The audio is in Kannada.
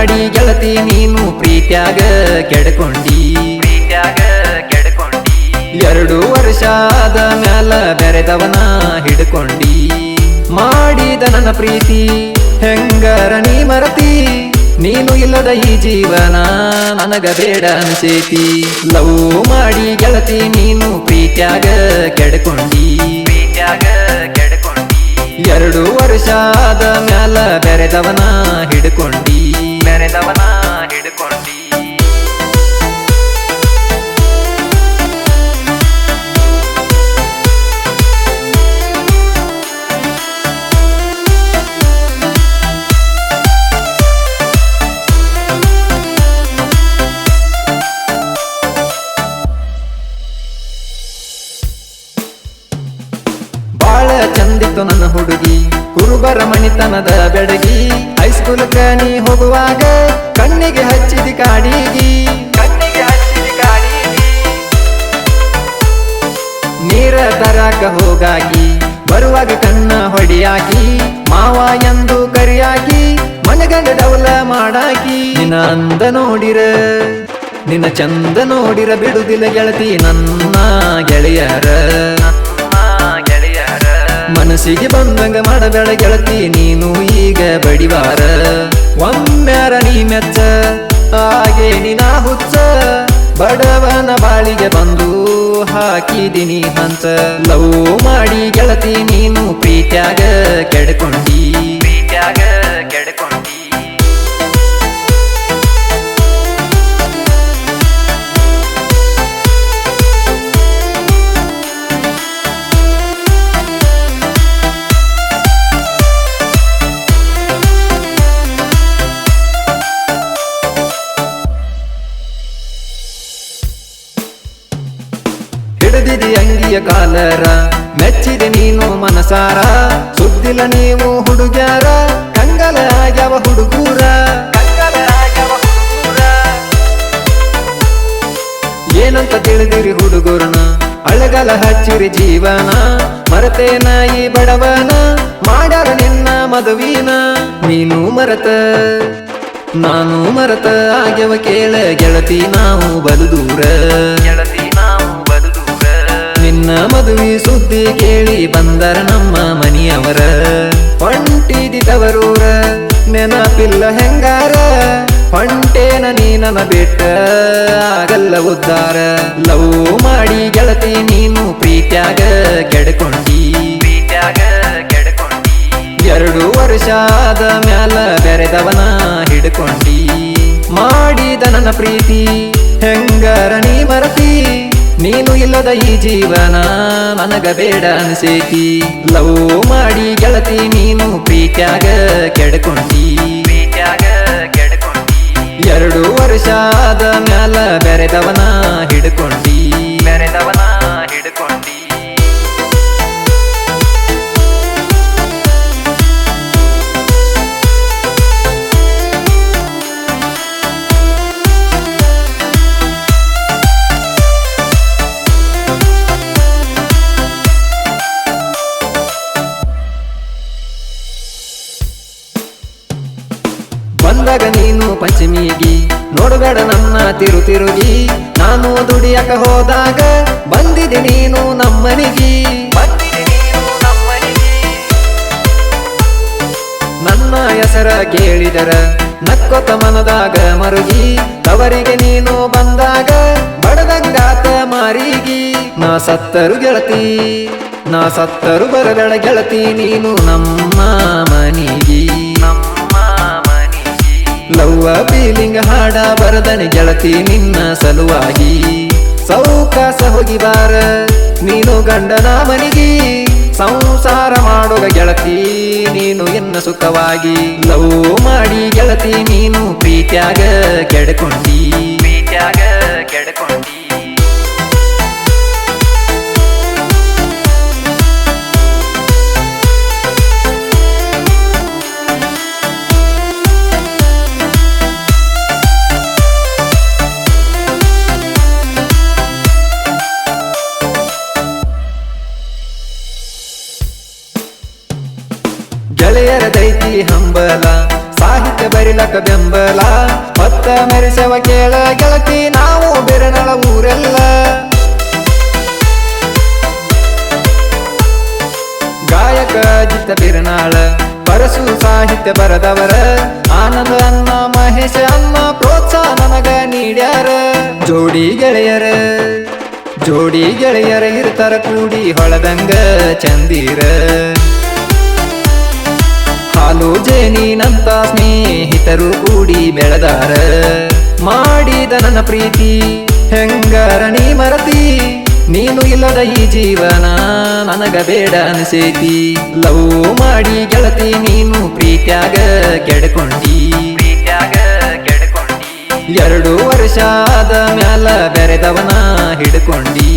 ಮಾಡಿ ಗೆಳತಿ ನೀನು ಪ್ರೀತ್ಯಾಗ ಕೆಡ್ಕೊಂಡಿ 2 ವರ್ಷ ಆದ ಮ್ಯಾಲ ಬೆರೆದವನ ಹಿಡ್ಕೊಂಡಿ ಮಾಡಿದ ನನ್ನ ಪ್ರೀತಿ ಹೆಂಗರ ನೀ ಮರತಿ ನೀನು ಇಲ್ಲದ ಈ ಜೀವನ ನನಗ ಬೇಡ ಅನ್ಸೇತಿ ಲವ್ ಮಾಡಿ ಗೆಳತಿ ನೀನು ಪ್ರೀತ್ಯಾಗ ಕೆಡ್ಕೊಂಡಿ 2 ವರ್ಷ ಆದ ಮ್ಯಾಲ ಬೆರೆದವನ ಹಿಡ್ಕೊಂಡಿ ಚಂದಿತ್ತು ನನ್ನ ಹುಡುಗಿ ಕುರುಬರ ಮಣಿತನದ ಬೆಡಗಿ ಹೈಸ್ಕೂಲ್ ನೀ ಹೋಗುವಾಗ ಕಣ್ಣಿಗೆ ಹಚ್ಚಿದಿ ಕಾಡಿಗಿ ನೀರ ತರಾಕ ಹೋಗಾಗಿ ಬರುವಾಗ ಕಣ್ಣ ಹೊಡಿಯಾಕಿ ಮಾವ ಎಂದು ಕರಿಯಾಕಿ ಮನಗಂಡ ಡೌಲ ಮಾಡಾಕಿ ನಿನ್ನ ಅಂದ ನೋಡಿರ ನಿನ್ನ ಚಂದ ನೋಡಿರ ಬಿಡುದಿಲ್ಲ ಗೆಳತಿ ನನ್ನ ಗೆಳೆಯರ ಮನಸ್ಸಿಗೆ ಬಂದಂಗ ಮಾಡಬೇಡ ಗೆಳತಿ ನೀನು ಈಗ ಬಡಿವಾರ ಒಮ್ಮ್ಯಾರ ನೀ ಮೆಚ್ಚ ಹಾಗೆ ನಿನ ಹುಚ್ಚ ಬಡವನ ಬಾಳಿಗೆ ಬಂದು ಹಾಕಿದಿನಿ ಹಂಚ ಲವ್ ಮಾಡಿ ಗೆಳತಿ ನೀನು ಪ್ರೀತ್ಯಾಗ ಕೆಡ್ಕೊಂಡಿ ಹಿಡಿದಿದಿ ಅಂಗಿಯ ಕಾಲರ ಮೆಚ್ಚಿದೆ ನೀನು ಮನಸಾರ ಸುದ್ದಿಲ್ಲ ನೀವು ಹುಡುಗ್ಯಾರ ಕಂಗಲ ಆಗ್ಯಾವ ಹುಡುಗೂರ ಏನಂತ ತಿಳಿದಿರಿ ಹುಡುಗರನ ಅಳಗಲ ಹಚ್ಚಿರಿ ಜೀವನ ಮರತೇನ ಈ ಬಡವನ ಮಾಡ್ಯಾರ ನಿನ್ನ ಮದುವಿನ ನೀನು ಮರತ ನಾನು ಮರತ ಆಗ್ಯವ ಕೇಳ ಗೆಳತಿ ನಾವು ಬಲು ದೂರ ನಿನ್ನ ಮದುವೆ ಸುದ್ದಿ ಕೇಳಿ ಬಂದರ ನಮ್ಮ ಮನಿಯವರ ಹೊಂಟಿದಿದವರೂರ ನೆನಪಿಲ್ಲ ಹೆಂಗಾರ ಹೊಂಟೇನ ನೀ ನನ್ನ ಬಿಟ್ಟ ಆಗಲ್ಲ ಉದ್ದಾರ ಲವ್ ಮಾಡಿ ಗೆಳತಿ ನೀನು ಪ್ರೀತ್ಯಾಗ ಕೆಡ್ಕೊಂಡಿ 2 ವರ್ಷ ಆದ ಮ್ಯಾಲ ಬೆರೆದವನ ಹಿಡ್ಕೊಂಡಿ ಮಾಡಿದ ನನ್ನ ಪ್ರೀತಿ ಹೆಂಗಾರ ನೀ ಮರತಿ ನೀನು ಇಲ್ಲದ ಈ ಜೀವನ ನನಗ ಬೇಡ ಅನ್ಸೇತಿ ಲವ್ ಮಾಡಿ ಗೆಳತಿ ನೀನು ಪ್ರೀತ್ಯಾಗ ಕೆಡ್ಕೊಂಡಿ 2 ವರ್ಷ ಆದ ಮ್ಯಾಲ ಬೆರೆದವನ ಹಿಡ್ಕೊಂಡಿ ಬಂದಾಗ ನೀನು ಪಂಚಮಿಗಿ ನೋಡಬೇಡ ನನ್ನ ತಿರುಗಿ ನಾನು ದುಡಿಯಕ ಹೋದಾಗ ಬಂದಿದೆ ನೀನು ನಮ್ಮನಿಗಿ ನನ್ನ ಹೆಸರ ಕೇಳಿದರ ನಕ್ಕೊತ ಮನದಾಗ ಮರುಗಿ ತವರಿಗೆ ನೀನು ಬಂದಾಗ ಬಡದಂಗಾತ ಮಾರಿಗಿ ನಾ ಸತ್ತರು ಗೆಳತಿ ನಾ ಸತ್ತರು ಬರಬೇಡ ಗೆಳತಿ ನೀನು ನಮ್ಮ ಮನಿಗಿ ಲವ್ವ ಫೀಲಿಂಗ್ ಹಾಡ ಬರದನಿ ಗೆಳತಿ ನಿನ್ನ ಸಲುವಾಗಿ ಸೌಕಾಸ ಹೋಗಿ ಬಾರ ನೀನು ಗಂಡನ ಮನಿಗಿ ಸಂಸಾರ ಮಾಡೋಗ ಗೆಳತಿ ನೀನು ಎನ್ನ ಸುಖವಾಗಿ ಲವ್ ಮಾಡಿ ಗೆಳತಿ ನೀನು ಪ್ರೀತ್ಯಾಗ ಕೆಡ್ಕೊಂಡಿ ಗೆಳೆಯರ ದೈತಿ ಹಂಬಲ ಸಾಹಿತ್ಯ ಬರಿಲಕ ಬೆಂಬಲ ಹೊತ್ತ ಮೆರೆಸವ ಕೇಳ ಗೆಳತಿ ನಾವು ಬೆರನಳ ಊರೆಲ್ಲ ಗಾಯಕ ಜಿತ್ತ ಬಿರನಾಳ ಪರಸು ಸಾಹಿತ್ಯ ಬರದವರ ಆನಂದ ಅನ್ನ ಮಹೇಶ ಅನ್ನ ಪ್ರೋತ್ಸಾಹ ನನಗ ನೀಡ್ಯಾರ ಜೋಡಿ ಗೆಳೆಯರ ಇರ್ತಾರ ಕೂಡಿ ಹೊಳದಂಗ ಚಂದೀರ ಹಾಲು ಜೇನಿನಂತ ಸ್ನೇಹಿತರು ಕೂಡಿ ಬೆಳೆದಾರ ಮಾಡಿದ ನನ್ನ ಪ್ರೀತಿ ಹೆಂಗಾರ ನೀ ಮರತಿ ನೀನು ಇಲ್ಲದ ಈ ಜೀವನ ನನಗ ಬೇಡ ಅನಿಸೈತಿ ಲವ್ ಮಾಡಿ ಗೆಳತಿ ನೀನು ಪ್ರೀತ್ಯಾಗ ಕೆಡ್ಕೊಂಡಿ 2 ವರ್ಷ ಆದ ಮ್ಯಾಲ ಬೆರೆದವನ ಹಿಡ್ಕೊಂಡಿ